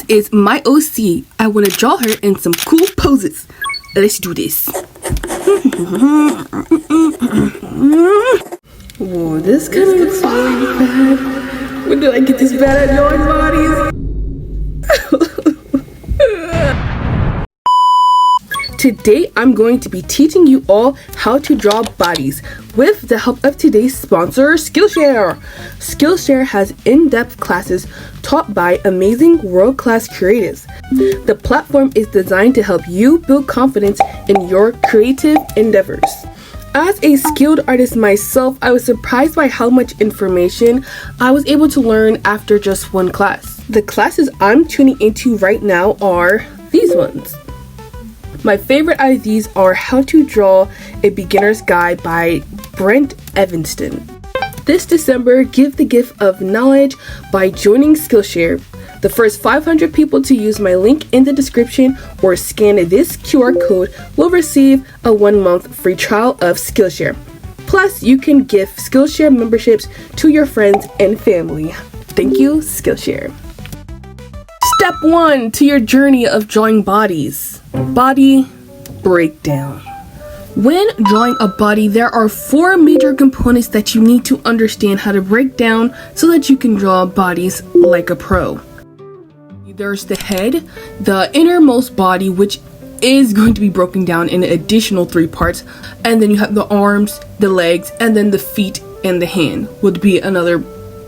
is my OC. I want to draw her in some cool poses. Let's do this. Whoa, this kind of looks really bad. When did I get this bad at drawing bodies? Today, I'm going to be teaching you all how to draw bodies with the help of today's sponsor, Skillshare. Skillshare has in-depth classes taught by amazing world-class creatives. The platform is designed to help you build confidence in your creative endeavors. As a skilled artist myself, I was surprised by how much information I was able to learn after just one class. The classes I'm tuning into right now are these ones. My favorite out of these are How to Draw a Beginner's Guide by Brent Evanston. This December, give the gift of knowledge by joining Skillshare. The first 500 people to use my link in the description or scan this QR code will receive a 1-month free trial of Skillshare. Plus, you can gift Skillshare memberships to your friends and family. Thank you, Skillshare. Step 1 to your journey of drawing bodies. Body breakdown. When drawing a body, there are 4 major components that you need to understand how to break down so that you can draw bodies like a pro. There's the head, the innermost body, which is going to be broken down in an additional 3 parts, and then you have the arms, the legs, and then the feet and the hand would be another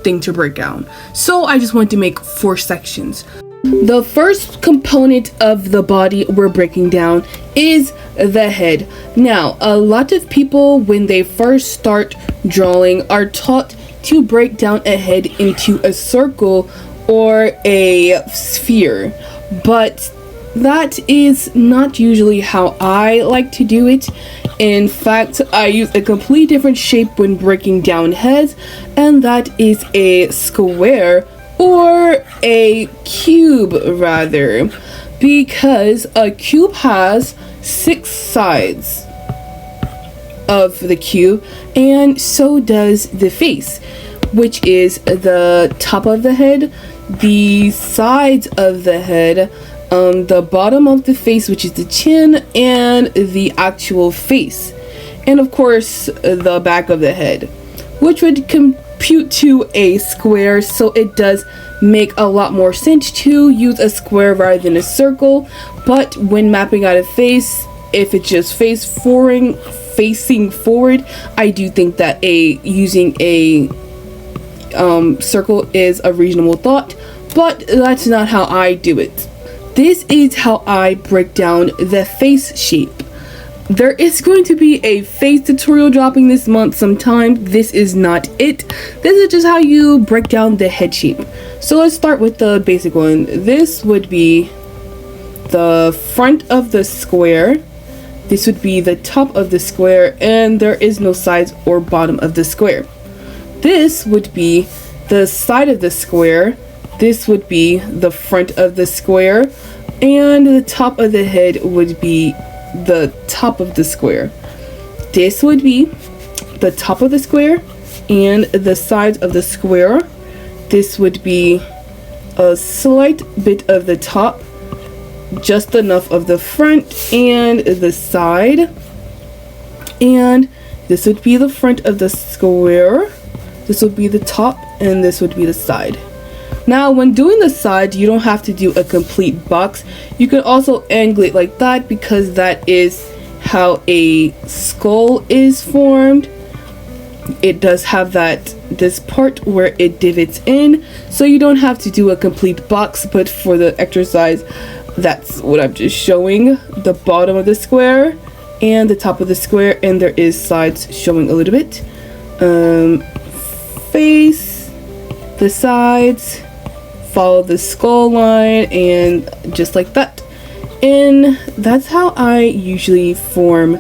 thing to break down. So I just wanted to make 4 sections. The first component of the body we're breaking down is the head. Now, a lot of people when they first start drawing are taught to break down a head into a circle or a sphere, but that is not usually how I like to do it. In fact, I use a completely different shape when breaking down heads, and that is a square or a cube rather, because a cube has 6 sides of the cube, and so does the face, which is the top of the head, the sides of the head, the bottom of the face, which is the chin, and the actual face, and of course the back of the head, which would compute to a square. So it does make a lot more sense to use a square rather than a circle. But when mapping out a face, if it's just facing forward, I do think that using a circle is a reasonable thought, but that's not how I do it. This is how I break down the face shape. There is going to be a face tutorial dropping this month sometime. This is not it. This is just how you break down the head shape. So let's start with the basic one. This would be the front of the square. This would be the top of the square, and there is no sides or bottom of the square. This would be the side of the square. This would be the front of the square, and the top of the head would be the top of the square. This would be the top of the square and the sides of the square. This would be a slight bit of the top, just enough of the front and the side, and this would be the front of the square. This would be the top, and this would be the side. Now, when doing the sides, you don't have to do a complete box. You can also angle it like that, because that is how a skull is formed. It does have this part where it divots in, so you don't have to do a complete box, but for the exercise, that's what I'm just showing. The bottom of the square and the top of the square, and there is sides showing a little bit. Face, the sides, follow the skull line, and just like that. And that's how I usually form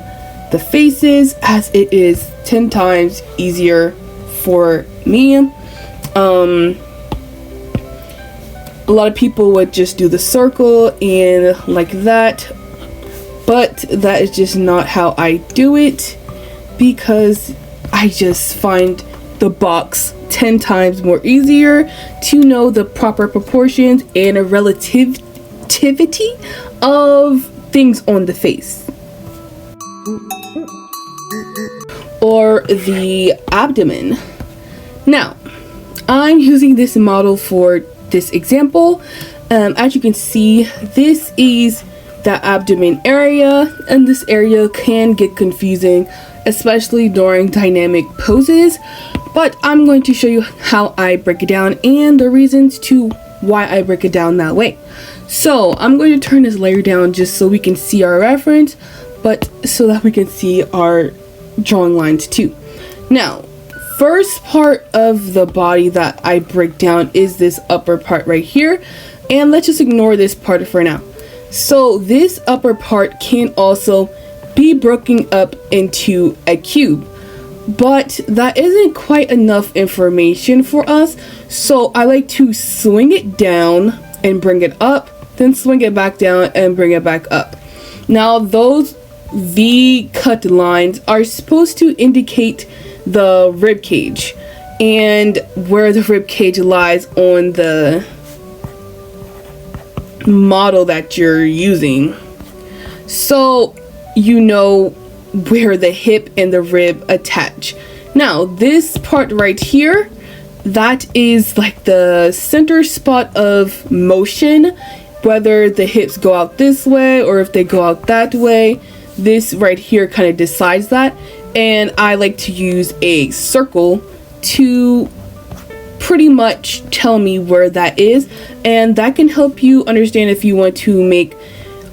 the faces, as it is 10 times easier for me. A lot of people would just do the circle and like that, but that is just not how I do it, because I just find the box 10 times more easier to know the proper proportions and a relativity of things on the face. Or the abdomen. Now, I'm using this model for this example. As you can see, this is the abdomen area, and this area can get confusing, especially during dynamic poses, but I'm going to show you how I break it down and the reasons to why I break it down that way. So I'm going to turn this layer down just so we can see our reference, but so that we can see our drawing lines too. Now, first part of the body that I break down is this upper part right here, and let's just ignore this part for now. So this upper part can also be broken up into a cube, but that isn't quite enough information for us, so I like to swing it down and bring it up, then swing it back down and bring it back up. Now those V cut lines are supposed to indicate the rib cage and where the rib cage lies on the model that you're using, so you know where the hip and the rib attach. Now this part right here, that is like the center spot of motion, whether the hips go out this way or if they go out that way. This right here kind of decides that, and I like to use a circle to pretty much tell me where that is, and that can help you understand if you want to make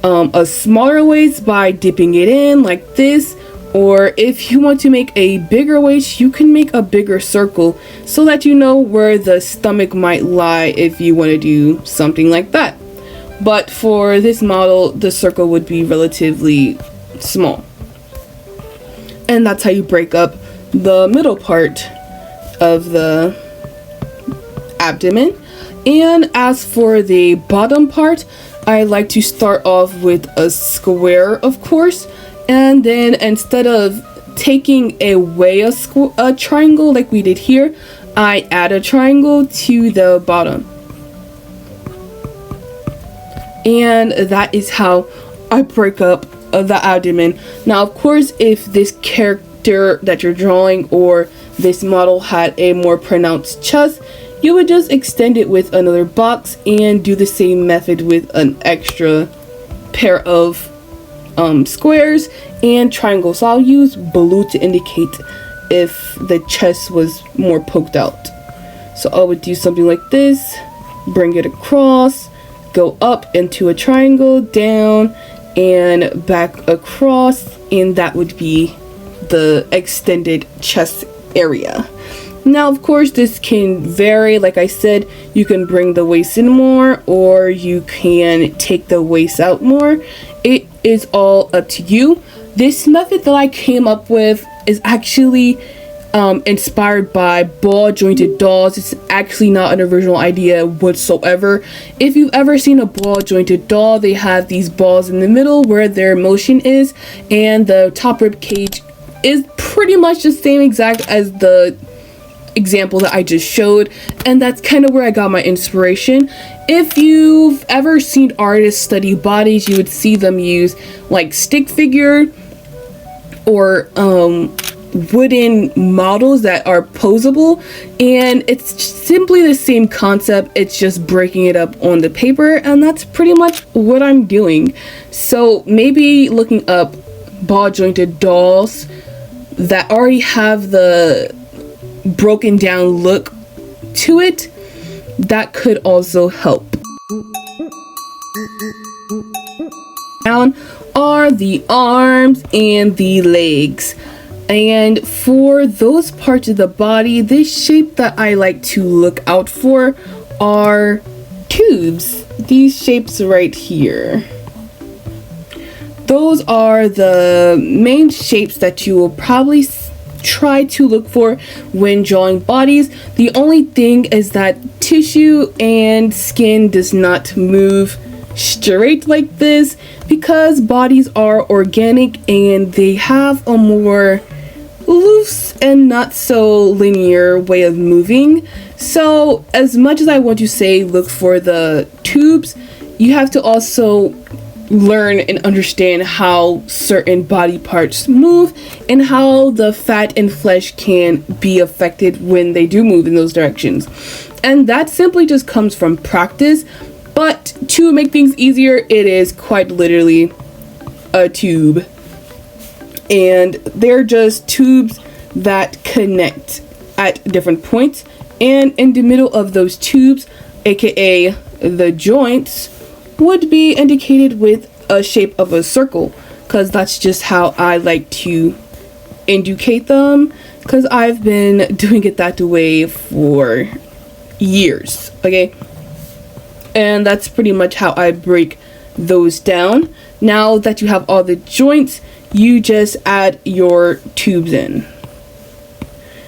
a smaller waist by dipping it in like this, or if you want to make a bigger waist, you can make a bigger circle so that you know where the stomach might lie if you want to do something like that. But for this model, the circle would be relatively small, and that's how you break up the middle part of the abdomen. And as for the bottom part, I like to start off with a square, of course, and then instead of taking away a triangle like we did here, I add a triangle to the bottom, and that is how I break up the abdomen. Now of course, if this character that you're drawing or this model had a more pronounced chest, you would just extend it with another box and do the same method with an extra pair of squares and triangles. So I'll use blue to indicate if the chest was more poked out. So I would do something like this, bring it across, go up into a triangle, down and back across, and that would be the extended chest area. Now of course this can vary. Like I said, you can bring the waist in more or you can take the waist out more. It is all up to you. This method that I came up with is actually inspired by ball jointed dolls. It's actually not an original idea whatsoever. If you've ever seen a ball jointed doll, they have these balls in the middle where their motion is, and the top rib cage is pretty much the same exact as the example that I just showed, and that's kind of where I got my inspiration. If you've ever seen artists study bodies, you would see them use like stick figure or wooden models that are posable, and it's simply the same concept. It's just breaking it up on the paper, and that's pretty much what I'm doing. So maybe looking up ball jointed dolls that already have the broken down look to it, that could also help. Down are the arms and the legs, and for those parts of the body, this shape that I like to look out for are tubes. These shapes right here, those are the main shapes that you will probably try to look for when drawing bodies. The only thing is that tissue and skin does not move straight like this because bodies are organic and they have a more loose and not so linear way of moving. So as much as I want to say look for the tubes, you have to also learn and understand how certain body parts move and how the fat and flesh can be affected when they do move in those directions. And that simply just comes from practice. But to make things easier, it is quite literally a tube. And they're just tubes that connect at different points. And in the middle of those tubes, aka the joints, would be indicated with a shape of a circle, because that's just how I like to indicate them, because I've been doing it that way for years. Okay, and that's pretty much how I break those down. Now that you have all the joints, you just add your tubes in.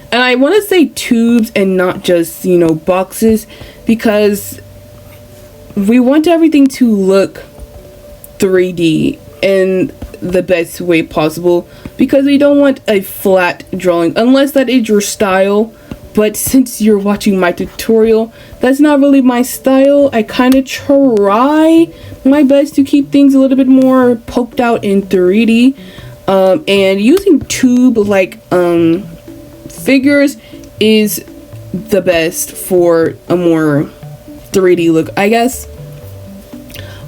And I want to say tubes and not just, boxes, because we want everything to look 3D in the best way possible, because we don't want a flat drawing unless that is your style. But since you're watching my tutorial, that's not really my style. I kind of try my best to keep things a little bit more poked out in 3D, and using tube like figures is the best for a more 3D look, I guess.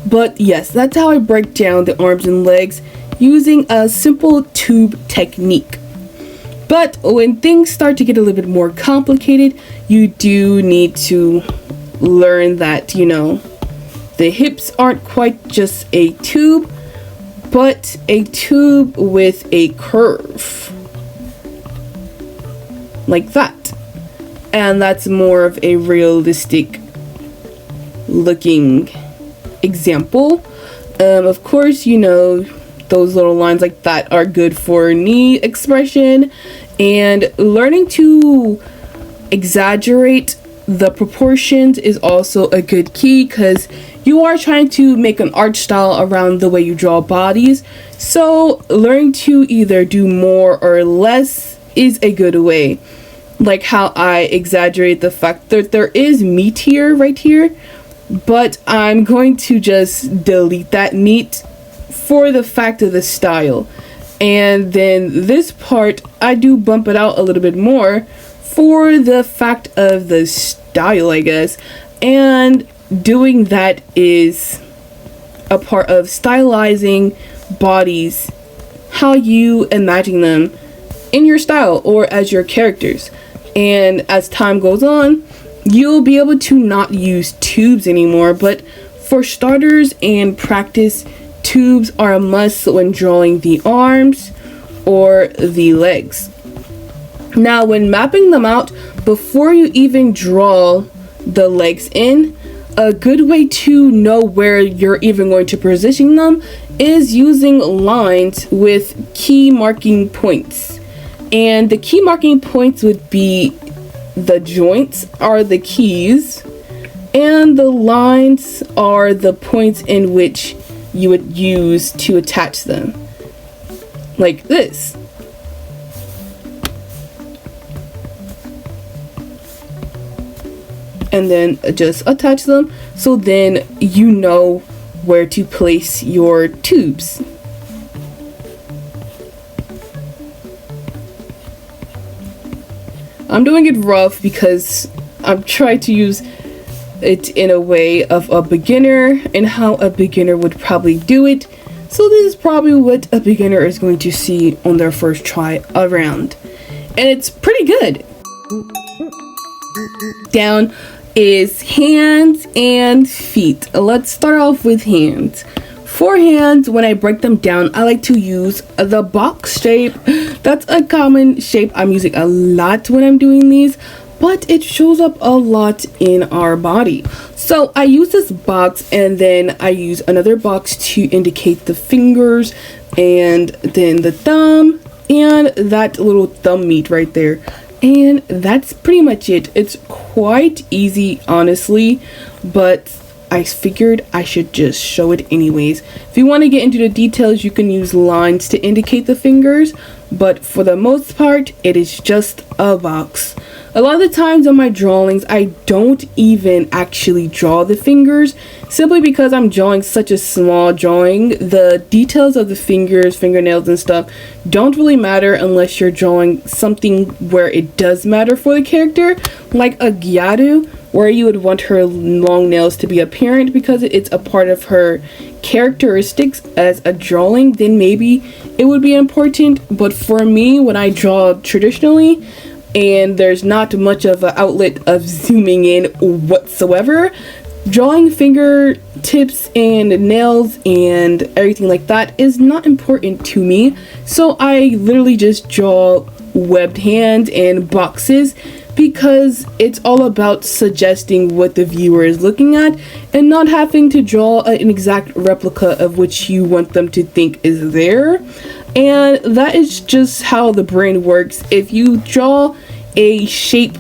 But yes, that's how I break down the arms and legs using a simple tube technique. But when things start to get a little bit more complicated, you do need to learn that, the hips aren't quite just a tube, but a tube with a curve. Like that. And that's more of a realistic looking example. Of course, those little lines like that are good for knee expression, and learning to exaggerate the proportions is also a good key, because you are trying to make an art style around the way you draw bodies. So learning to either do more or less is a good way. Like how I exaggerate the fact that there is meat here, right here, but I'm going to just delete that meat for the fact of the style. And then this part, I do bump it out a little bit more for the fact of the style, I guess. And doing that is a part of stylizing bodies, how you imagine them in your style or as your characters. And as time goes on, you'll be able to not use tubes anymore, but for starters and practice, tubes are a must when drawing the arms or the legs. Now, when mapping them out, before you even draw the legs in, a good way to know where you're even going to position them is using lines with key marking points. And the key marking points would be the joints are the keys, and the lines are the points in which you would use to attach them, like this. And then just attach them, so then you know where to place your tubes. I'm doing it rough because I'm trying to use it in a way of a beginner and how a beginner would probably do it. So this is probably what a beginner is going to see on their first try around. And it's pretty good. Down is hands and feet. Let's start off with hands. For hands, when I break them down, I like to use the box shape. That's a common shape I'm using a lot when I'm doing these, but it shows up a lot in our body. So I use this box, and then I use another box to indicate the fingers, and then the thumb, and that little thumb meat right there. And that's pretty much it. It's quite easy, honestly, but I figured I should just show it anyways. If you want to get into the details, you can use lines to indicate the fingers, but for the most part, it is just a box. A lot of the times on my drawings, I don't even actually draw the fingers, simply because I'm drawing such a small drawing. The details of the fingers, fingernails and stuff don't really matter unless you're drawing something where it does matter for the character, like a Gyaru, where you would want her long nails to be apparent because it's a part of her characteristics as a drawing. Then maybe it would be important. But for me, when I draw traditionally and there's not much of an outlet of zooming in whatsoever, drawing fingertips and nails and everything like that is not important to me. So I literally just draw webbed hands and boxes, because it's all about suggesting what the viewer is looking at and not having to draw an exact replica of which you want them to think is there. And that is just how the brain works. If you draw a shape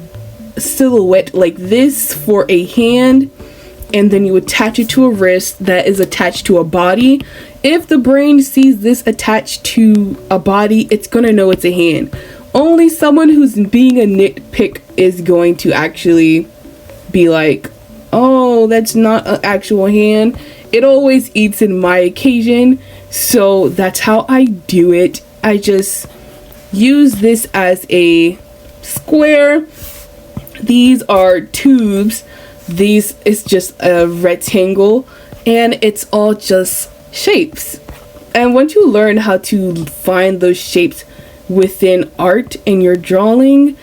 silhouette like this for a hand, and then you attach it to a wrist that is attached to a body, if the brain sees this attached to a body, it's gonna know it's a hand. Only someone who's being a nitpick is going to actually be like, oh, that's not an actual hand. It always eats in my occasion, so that's how I do it. I just use this as a square. These are tubes. These is just a rectangle, and it's all just shapes. And once you learn how to find those shapes within art in your drawing,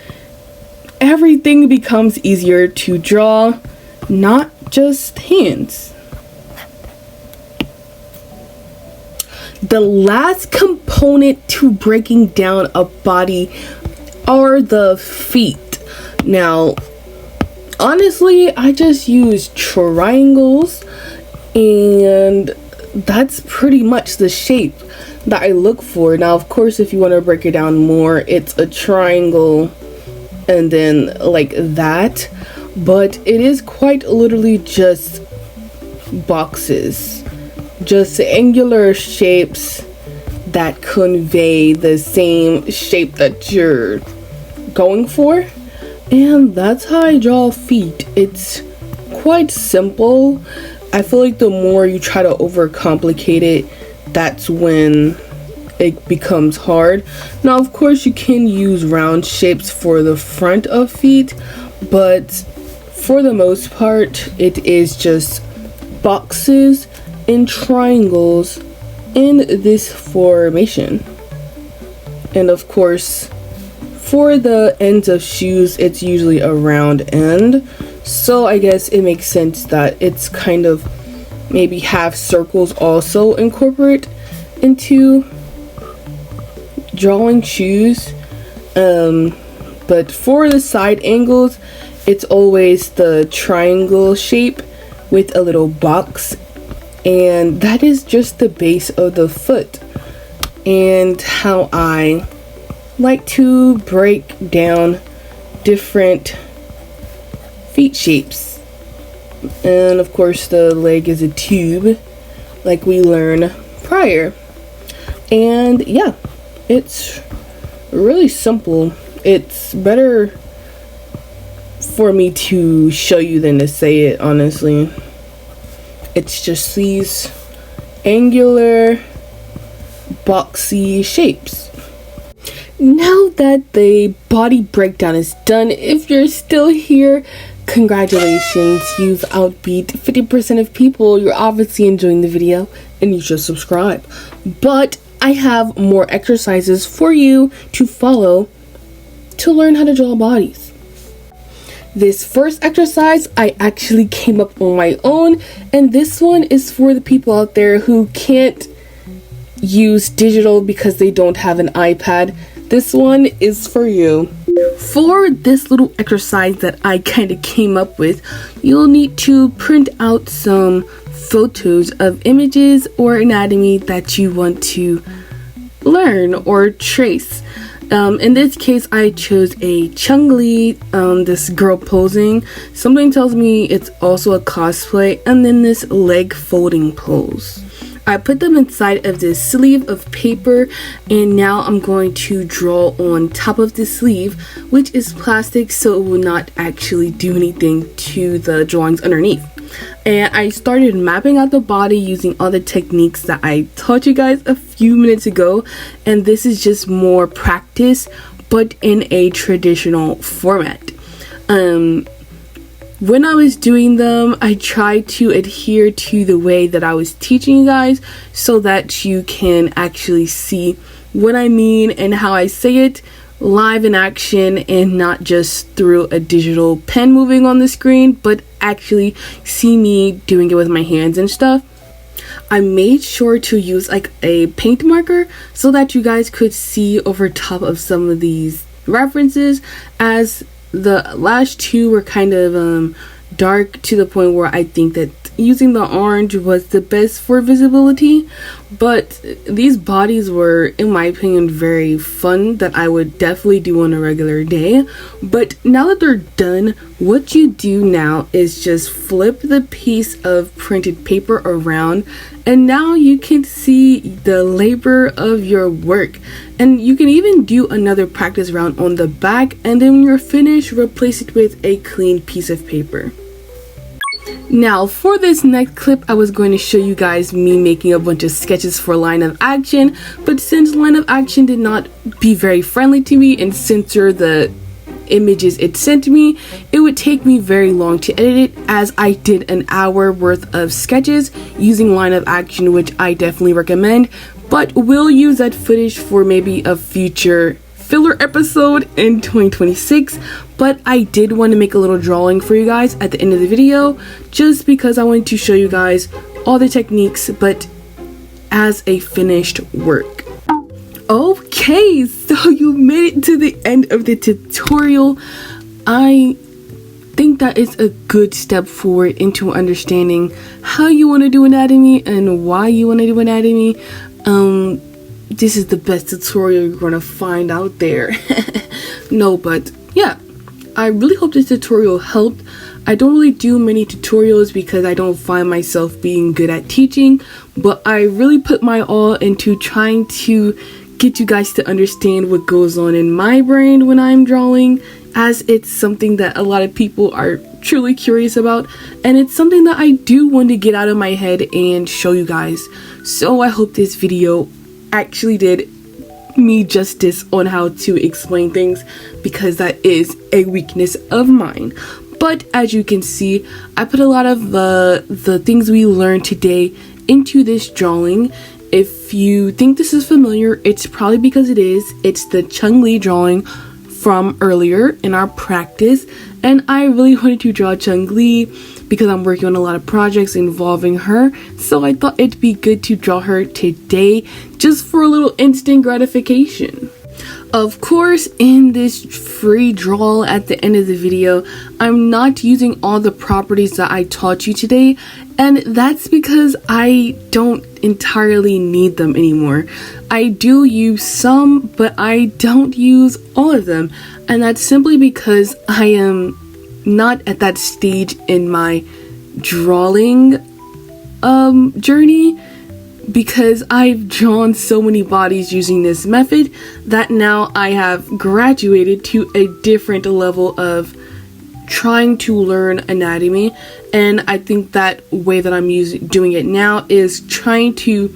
everything becomes easier to draw, not just hands. The last component to breaking down a body are the feet. Now, honestly, I just use triangles, and that's pretty much the shape that I look for. Now, of course, if you want to break it down more, it's a triangle and then like that, but it is quite literally just boxes, just angular shapes that convey the same shape that you're going for. And that's how I draw feet. It's quite simple. I feel like the more you try to overcomplicate it, that's when it becomes hard. Now, of course, you can use round shapes for the front of feet, but for the most part, it is just boxes and triangles in this formation. And of course, for the ends of shoes, it's usually a round end, so I guess it makes sense that it's kind of maybe half circles also incorporate into drawing shoes. But for the side angles, it's always the triangle shape with a little box, and that is just the base of the foot. And how I like to break down different feet shapes. And of course, the leg is a tube like we learned prior. And yeah, it's really simple. It's better for me to show you than to say it, honestly. It's just these angular boxy shapes. Now that the body breakdown is done, if you're still here, congratulations, you've outbeat 50% of people. You're obviously enjoying the video and you should subscribe. But I have more exercises for you to follow to learn how to draw bodies. This first exercise I actually came up on my own, and this one is for the people out there who can't use digital because they don't have an iPad. This one is for you. For this little exercise that I kind of came up with, you'll need to print out some photos of images or anatomy that you want to learn or trace. In this case, I chose a Chun-Li, this girl posing. Something tells me it's also a cosplay, and then this leg folding pose. I put them inside of this sleeve of paper, and now I'm going to draw on top of the sleeve, which is plastic, so it will not actually do anything to the drawings underneath. And I started mapping out the body using all the techniques that I taught you guys a few minutes ago, and this is just more practice but in a traditional format. When I was doing them, I tried to adhere to the way that I was teaching you guys so that you can actually see what I mean and how I say it live in action, and not just through a digital pen moving on the screen, but actually see me doing it with my hands and stuff. I made sure to use like a paint marker so that you guys could see over top of some of these references, as the last two were kind of dark to the point where I think that using the orange was the best for visibility. But these bodies were, in my opinion, very fun, that I would definitely do on a regular day. But now that they're done, what you do now is just flip the piece of printed paper around, and now you can see the labor of your work. And you can even do another practice round on the back, and then when you're finished, replace it with a clean piece of paper. Now for this next clip, I was going to show you guys me making a bunch of sketches for Line of Action, but since Line of Action did not be very friendly to me and censor the images it sent me, it would take me very long to edit it, as I did an hour worth of sketches using Line of Action, which I definitely recommend, but we'll use that footage for maybe a future filler episode in 2026. But I did want to make a little drawing for you guys at the end of the video, just because I wanted to show you guys all the techniques but as a finished work. Okay, so you made it to the end of the tutorial. I think that is a good step forward into understanding how you want to do anatomy and why you want to do anatomy. This is the best tutorial you're gonna find out there. No, but yeah, I really hope this tutorial helped. I don't really do many tutorials because I don't find myself being good at teaching, but I really put my all into trying to get you guys to understand what goes on in my brain when I'm drawing, as it's something that a lot of people are truly curious about, and it's something that I do want to get out of my head and show you guys. So I hope this video actually did me justice on how to explain things, because that is a weakness of mine. But as you can see, I put a lot of the things we learned today into this drawing. If you think this is familiar, it's probably because it is. It's the Chun-Li drawing from earlier in our practice, and I really wanted to draw Chun-Li because I'm working on a lot of projects involving her, so I thought it'd be good to draw her today just for a little instant gratification. Of course, in this free draw at the end of the video, I'm not using all the properties that I taught you today, and that's because I don't entirely need them anymore. I do use some, but I don't use all of them, and that's simply because I am not at that stage in my drawing journey, because I've drawn so many bodies using this method that now I have graduated to a different level of trying to learn anatomy. And I think that way that I'm doing it now is trying to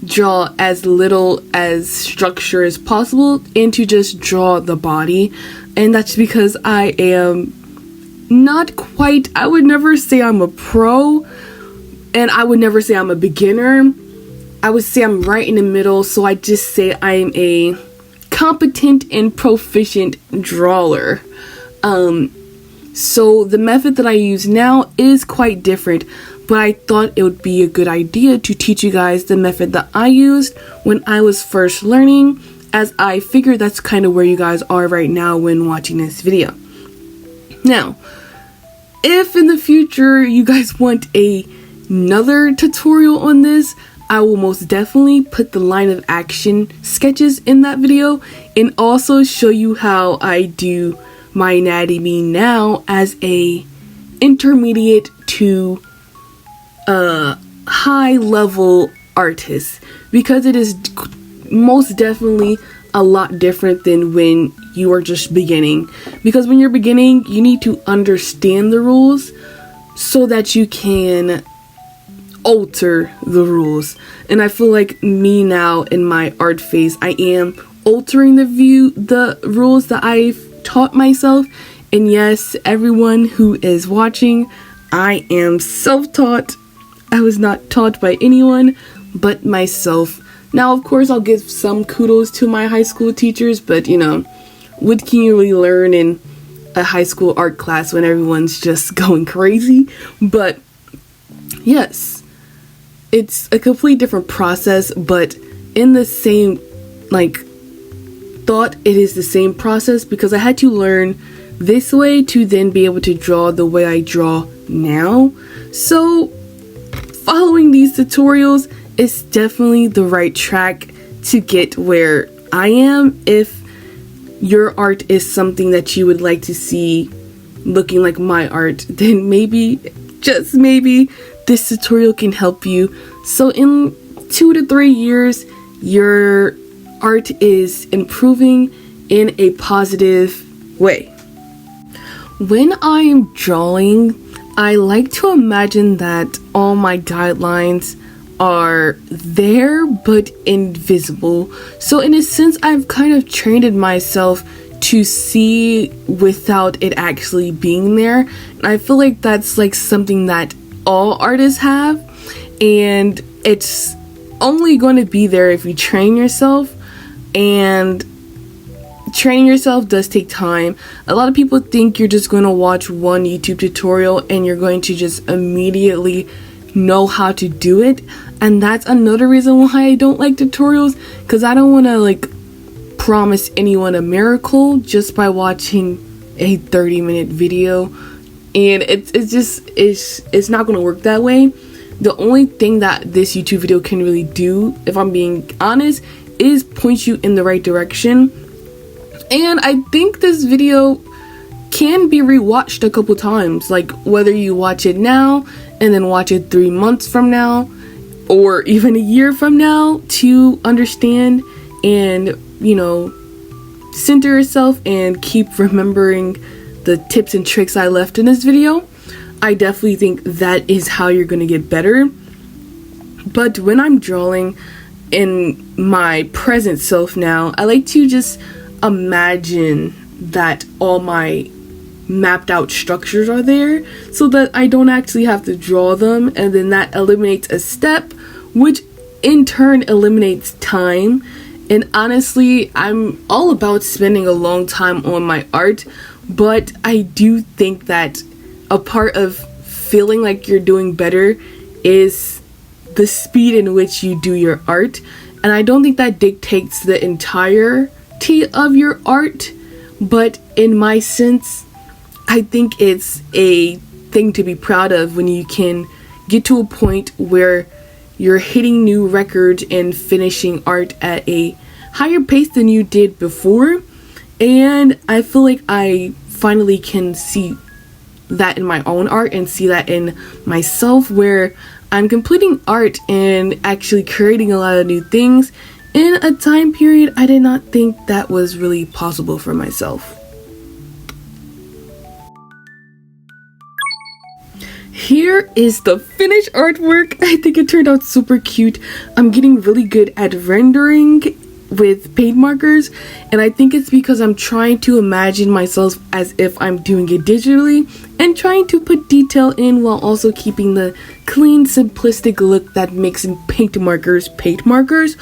draw as little as structure as possible and to just draw the body. And that's because I am not quite, I would never say I'm a pro, and I would never say I'm a beginner. I would say I'm right in the middle, so I just say I'm a competent and proficient drawer. So the method that I use now is quite different, but I thought it would be a good idea to teach you guys the method that I used when I was first learning, as I figured that's kind of where you guys are right now when watching this video. Now, if in the future you guys want another tutorial on this, I will most definitely put the line of action sketches in that video, and also show you how I do my anatomy now as a intermediate to high level artist, because it is most definitely a lot different than when you are just beginning. Because when you're beginning, you need to understand the rules so that you can alter the rules. And I feel like me now in my art phase, I am altering the rules that I've taught myself. And yes, everyone who is watching, I am self-taught. I was not taught by anyone but myself. Now, of course, I'll give some kudos to my high school teachers, but you know, what can you really learn in a high school art class when everyone's just going crazy? But yes, it's a completely different process, but in the same thought, it is the same process, because I had to learn this way to then be able to draw the way I draw now. So following these tutorials is definitely the right track to get where I am. If your art is something that you would like to see looking like my art, then maybe, just maybe, this tutorial can help you. So in 2 to 3 years, your art is improving in a positive way. When I'm drawing, I like to imagine that all my guidelines are there but invisible. So in a sense, I've kind of trained myself to see without it actually being there. And I feel like that's like something that all artists have, and it's only going to be there if you train yourself, and training yourself does take time. A lot of people think you're just going to watch one YouTube tutorial and you're going to just immediately know how to do it, and that's another reason why I don't like tutorials, because I don't want to promise anyone a miracle just by watching a 30-minute video, and it's not going to work that way. The only thing that this YouTube video can really do, if I'm being honest, is point you in the right direction. And I think this video can be rewatched a couple times, whether you watch it now and then watch it 3 months from now, or even a year from now, to understand and, center yourself and keep remembering the tips and tricks I left in this video. I definitely think that is how you're going to get better. But when I'm drawing in my present self now, I like to just imagine that all my mapped out structures are there, so that I don't actually have to draw them, and then that eliminates a step, which in turn eliminates time. And honestly, I'm all about spending a long time on my art, but I do think that a part of feeling like you're doing better is the speed in which you do your art. And I don't think that dictates the entirety of your art, but in my sense, I think it's a thing to be proud of when you can get to a point where you're hitting new records and finishing art at a higher pace than you did before. And I feel like I finally can see that in my own art and see that in myself, where I'm completing art and actually creating a lot of new things in a time period I did not think that was really possible for myself. Here is the finished artwork. I think it turned out super cute. I'm getting really good at rendering with paint markers, and I think it's because I'm trying to imagine myself as if I'm doing it digitally and trying to put detail in while also keeping the clean, simplistic look that makes paint markers paint markers.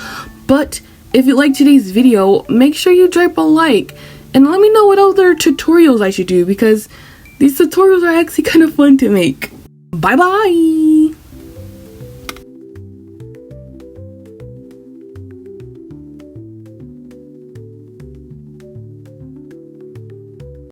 But if you like today's video, make sure you drop a like and let me know what other tutorials I should do, because these tutorials are actually kind of fun to make. Bye bye!